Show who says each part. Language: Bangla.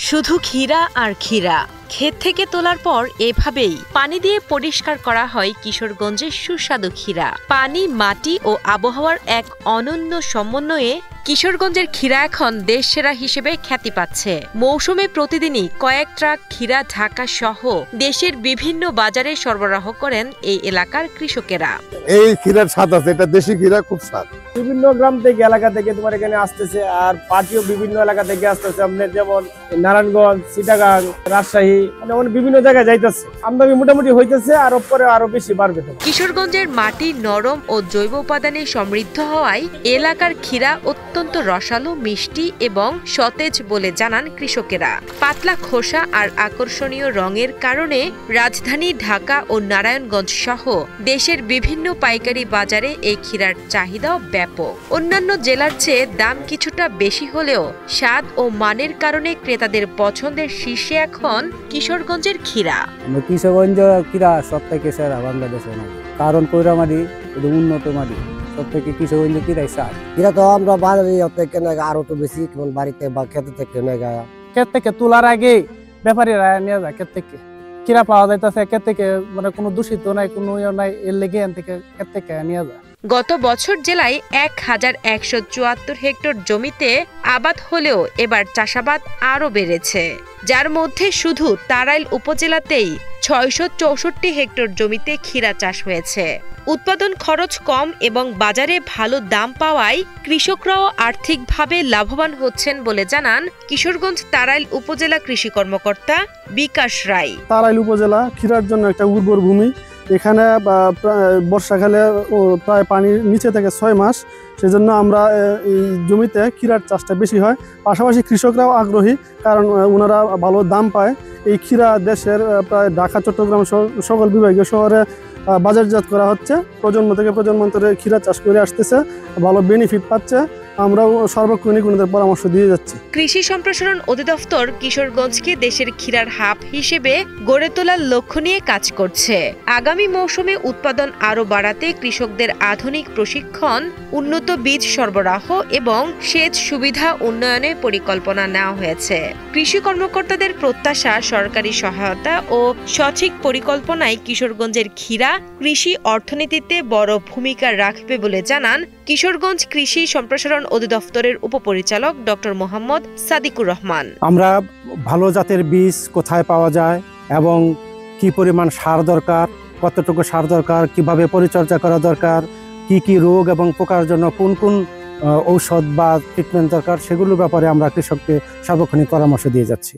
Speaker 1: শুধু ক্ষীরা আর ক্ষীরা ক্ষেত থেকে তোলার পর এভাবেই পানি দিয়ে পরিষ্কার করা হয় কিশোরগঞ্জের সুস্বাদু ক্ষীরা। পানি, মাটি ও আবহাওয়ার এক অনন্য সমন্বয়ে কিশোরগঞ্জের ক্ষীরা এখন দেশসেরা হিসেবে খ্যাতি পাচ্ছে। মৌসুমে প্রতিদিনই কয়েক ট্রাক ক্ষীরা ঢাকা সহ দেশের বিভিন্ন বাজারে সরবরাহ করেন এই এলাকার কৃষকেরা।
Speaker 2: এই ক্ষীরার স্বাদ আছে, এটা দেশি ক্ষীরা, খুব স্বাদ।
Speaker 3: বিভিন্ন গ্রাম থেকে এলাকা থেকে তোমার এখানে আসতেছে, আর পার্টিও বিভিন্ন এলাকা থেকে আসতেছে। আপনার যেমন নারায়ণগঞ্জ, চিটাগাং, রাজশাহী, মানে বিভিন্ন জায়গায় যাইতেছে। আমদানি মোটামুটি হইতেছে, আর পরে আরো বেশি বাড়বে।
Speaker 1: কিশোরগঞ্জের মাটি নরম ও জৈব উপাদানে সমৃদ্ধ হওয়ায় এলাকার ক্ষীরা অত্যন্ত রসালো, মিষ্টি এবং সতেজ বলে জানান কৃষকেরা। পাতলা খোসা আর আকর্ষণীয় রঙের কারণে রাজধানী ঢাকা ও নারায়ণগঞ্জ সহ দেশের বিভিন্ন পাইকারি বাজারে এই ক্ষীরার চাহিদাও ব্যাপক। অন্যান্য জেলার চেয়ে দাম কিছুটা বেশি হলেও স্বাদ ও মানের কারণে ক্রেতাদের পছন্দের শীর্ষে এখন কিশোরগঞ্জের ক্ষীরা।
Speaker 4: কিশোরগঞ্জ ক্ষীরা সব থেকে সেরা বাংলাদেশে, কারণ কৈরামাটি উন্নত মাটি, সব থেকে কিশোরগঞ্জ ক্ষীরাই স্বাদ।
Speaker 5: ক্ষীরা তো আমরা বাজারে থেকে নেই, আরো তো বেশি বাড়িতে বা খেতে থেকে নেই।
Speaker 3: ক্ষেত থেকে তোলার আগে ব্যাপারীরা নিয়ে যায় ক্ষেত থেকে ক্ষীরা পাওয়া যাইতেছে। ক্ষেত থেকে মানে কোনো দূষিত নাই, কোনো নাই, এর লেগে থেকে ক্ষেত থেকে নিয়ে যায়।
Speaker 1: গত বছর জেলায় 1174 হেক্টর জমিতে আবাদ হলেও এবার চাষাবাদ আরও বেড়েছে, যার মধ্যে শুধু তাড়াইল উপজেলাতেই 664 হেক্টর জমিতে ক্ষীরা চাষ হয়েছে। উৎপাদন খরচ কম এবং বাজারে ভালো দাম পাওয়ায় কৃষকরাও আর্থিকভাবে লাভবান হচ্ছেন বলে জানান কিশোরগঞ্জ তাড়াইল উপজেলা কৃষি কর্মকর্তা বিকাশ রায়।
Speaker 6: তাড়াইল উপজেলা ক্ষীরার জন্য একটা উর্বর ভূমি। এখানে বর্ষাকালে প্রায় পানির নিচে থেকে 6 মাস, সেজন্য আমরা এই জমিতে ক্ষীরার চাষটা বেশি হয়। পাশাপাশি কৃষকরাও আগ্রহী, কারণ ওনারা ভালো দাম পায়। এই ক্ষীরা দেশের প্রায় ঢাকা, চট্টগ্রাম সকল বিভাগীয় শহরে বাজারজাত করা হচ্ছে। প্রজন্ম থেকে প্রজন্মান্তরে ক্ষীরা চাষ করে আসতেছে, ভালো বেনিফিট পাচ্ছে। আমরাও সর্বক্ষণিক ওনাদের পরামর্শ দিয়ে যাচ্ছি।
Speaker 1: কৃষি সম্প্রসারণ অধিদপ্তর কিশোরগঞ্জকে দেশের ক্ষীরার হাব হিসেবে গড়ে তোলার লক্ষ্য নিয়ে কাজ করছে। আগামী মৌসুমে উৎপাদন আরও বাড়াতে কৃষকদের আধুনিক প্রশিক্ষণ, উন্নত বীজ সরবরাহ এবং সেচ সুবিধা উন্নয়নে পরিকল্পনা নেওয়া হয়েছে। কৃষি কর্মকর্তাদের প্রত্যাশা, সরকারি সহায়তা ও সঠিক পরিকল্পনায় কিশোরগঞ্জের ক্ষীরা কৃষি অর্থনীতিতে বড় ভূমিকা রাখবে বলে জানান কিশোরগঞ্জ কৃষি সম্প্রসারণ অধিদপ্তরের উপপরিচালক ডক্টর মোহাম্মদ সাদিকুর রহমান।
Speaker 7: আমরা ভালো জাতের বীজ কোথায় পাওয়া যায় এবং কি পরিমাণ সার দরকার, কতটুকু সার দরকার, কিভাবে পরিচর্যা করা দরকার, কি রোগ এবং পোকার জন্য কোন কোন ঔষধ বা ট্রিটমেন্ট দরকার, সেগুলোর ব্যাপারে আমরা কৃষককে সার্বক্ষণিক পরামর্শ দিয়ে যাচ্ছি।